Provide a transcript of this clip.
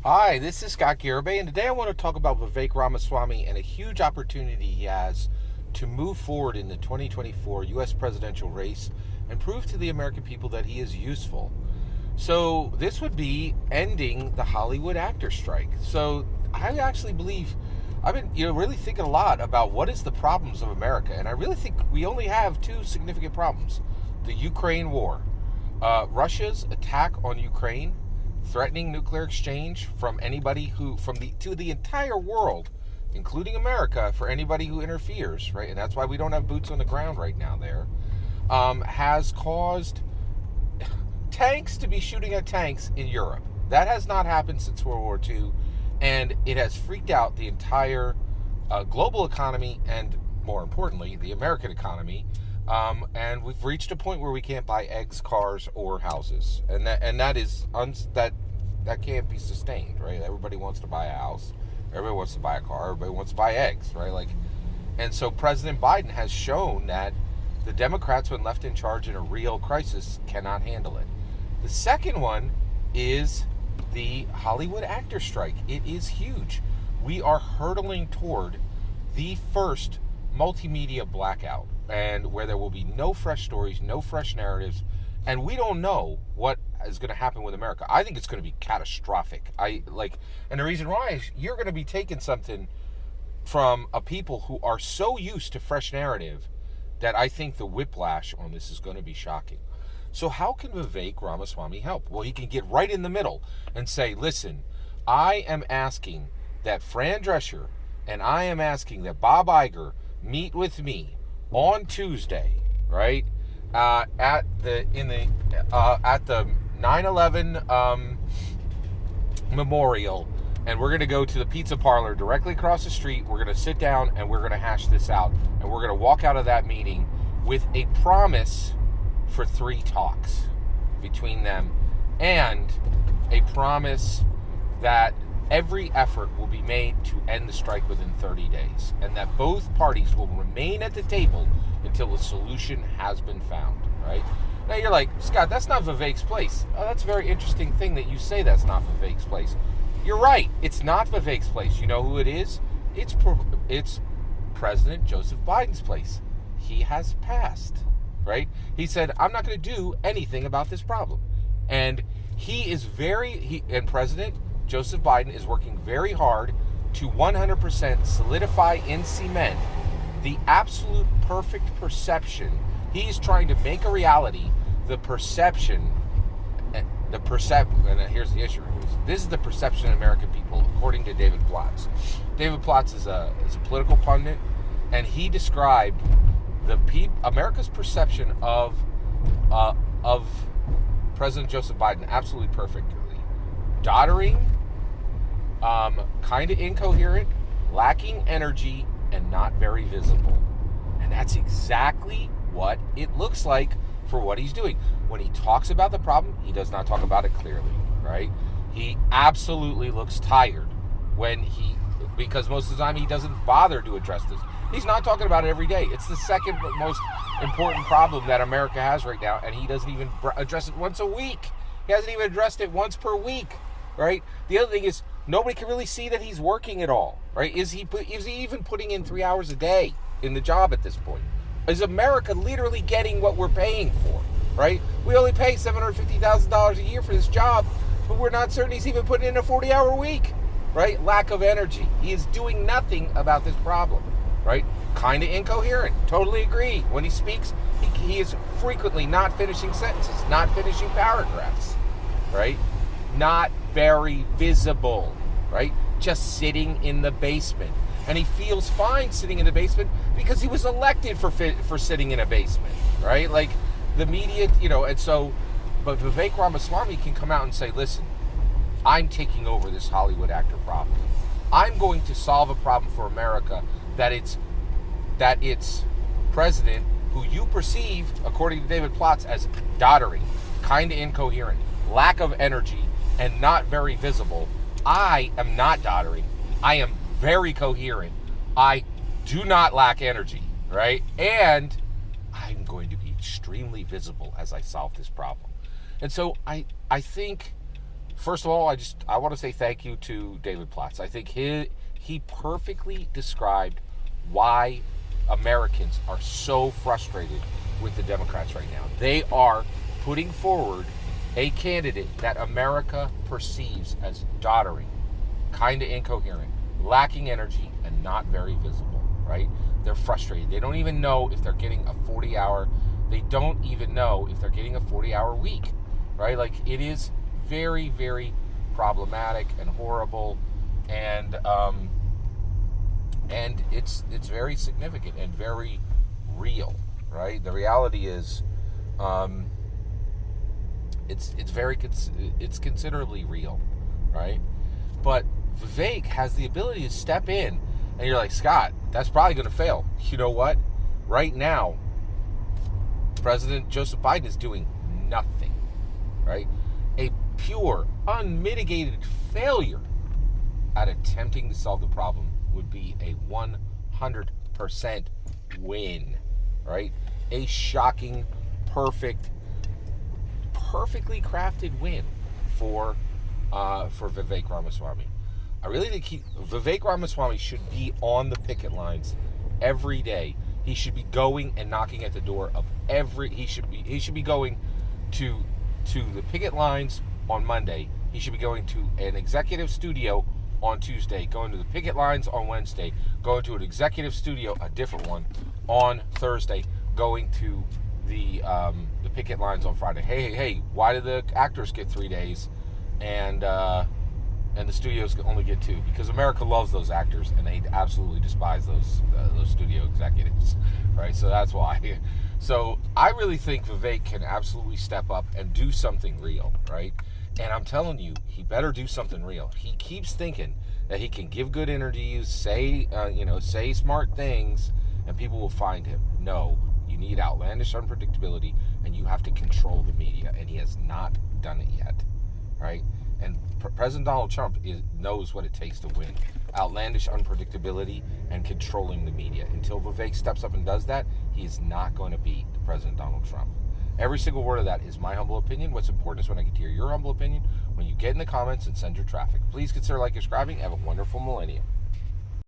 Hi, this is Scott Garibay, and today I want to talk about Vivek Ramaswamy and a huge opportunity he has to move forward in the 2024 U.S. presidential race and prove to the American people that he is useful. So this would be ending the Hollywood actor strike. So I actually believe I've been really thinking a lot about what is the problems of America, and I really think we only have two significant problems: the Ukraine war, Russia's attack on Ukraine, threatening nuclear exchange from anybody to the entire world, including America, for anybody who interferes, right? And that's why we don't have boots on the ground right now there, has caused tanks to be shooting at tanks in Europe. That has not happened since World War II, and it has freaked out the entire global economy and, more importantly, the American economy. And we've reached a point where we can't buy eggs, cars, or houses, and that can't be sustained, right? Everybody wants to buy a house, everybody wants to buy a car, everybody wants to buy eggs, right? And so President Biden has shown that the Democrats, when left in charge in a real crisis, cannot handle it. The second one is the Hollywood actor strike. It is huge. We are hurtling toward the first multimedia blackout, and where there will be no fresh stories, no fresh narratives, and we don't know what is going to happen with America. I think it's going to be catastrophic. And the reason why is you're going to be taking something from a people who are so used to fresh narrative that I think the whiplash on this is going to be shocking. So how can Vivek Ramaswamy help? Well, he can get right in the middle and say, listen, I am asking that Fran Drescher and I am asking that Bob Iger meet with me on Tuesday, right, at the 9/11 memorial, and we're going to go to the pizza parlor directly across the street. We're going to sit down and we're going to hash this out, and we're going to walk out of that meeting with a promise for 3 talks between them, and a promise that every effort will be made to end the strike within 30 days, and that both parties will remain at the table until a solution has been found, right? Now you're like, Scott, that's not Vivek's place. Oh, that's a very interesting thing that you say that's not Vivek's place. You're right, it's not Vivek's place. You know who it is? It's President Joseph Biden's place. He has passed, right? He said, I'm not going to do anything about this problem. And and President Joseph Biden is working very hard to 100% solidify and cement the absolute perfect perception. He's trying to make a reality the perception, and here's the issue. This is the perception of American people, according to David Plotz. David Plotz is a political pundit, and he described America's perception of President Joseph Biden absolutely perfectly. Doddering, kind of incoherent, lacking energy, and not very visible. And that's exactly what it looks like for what he's doing. When he talks about the problem, he does not talk about it clearly, right? He absolutely looks tired because most of the time he doesn't bother to address this. He's not talking about it every day. It's the second most important problem that America has right now, and he doesn't even address it once a week. He hasn't even addressed it once per week, right? The other thing is, nobody can really see that he's working at all, right? Is he even putting in 3 hours a day in the job at this point? Is America literally getting what we're paying for, right? We only pay $750,000 a year for this job, but we're not certain he's even putting in a 40-hour week, right? Lack of energy. He is doing nothing about this problem, right? Kind of incoherent. Totally agree. When he speaks, he is frequently not finishing sentences, not finishing paragraphs, right? Not very visible, right? Just sitting in the basement. And he feels fine sitting in the basement because he was elected for sitting in a basement, right? Like the media, but Vivek Ramaswamy can come out and say, listen, I'm taking over this Hollywood actor problem. I'm going to solve a problem for America that its president, who you perceive, according to David Plotz, as doddering, kind of incoherent, lack of energy, and not very visible. I am not doddering. I am very coherent. I do not lack energy, right? And I'm going to be extremely visible as I solve this problem. And so I think first of all, I want to say thank you to David Platts. I think he perfectly described why Americans are so frustrated with the Democrats right now. They are putting forward a candidate that America perceives as doddering, kind of incoherent, lacking energy, and not very visible, right? They're frustrated. They don't even know if they're getting a 40-hour, they don't even know if they're getting a 40-hour week, right? Like, it is very, very problematic and horrible, and it's very significant and very real, right? The reality is, it's considerably real, right? But Vivek has the ability to step in, and you're like, Scott, that's probably going to fail. You know what? Right now, President Joseph Biden is doing nothing, right? A pure, unmitigated failure at attempting to solve the problem would be a 100% win, right? A shocking, perfectly crafted win for Vivek Ramaswamy. I really think Vivek Ramaswamy should be on the picket lines every day. He should be going and knocking at the door of he should be going to the picket lines on Monday. He should be going to an executive studio on Tuesday, going to the picket lines on Wednesday, going to an executive studio, a different one, on Thursday, going to the picket lines on Friday. Hey, why did the actors get 3 days and the studios only get 2? Because America loves those actors and they absolutely despise those studio executives, right? So that's why. So I really think Vivek can absolutely step up and do something real, right? And I'm telling you, he better do something real. He keeps thinking that he can give good interviews, say smart things, and people will find him. No, you need outlandish unpredictability, and you have to control the media, and he has not done it yet, right? And President Donald Trump knows what it takes to win. Outlandish unpredictability and controlling the media. Until Vivek steps up and does that, he is not going to beat President Donald Trump. Every single word of that is my humble opinion. What's important is when I get to hear your humble opinion, when you get in the comments and send your traffic. Please consider subscribing. Have a wonderful millennium.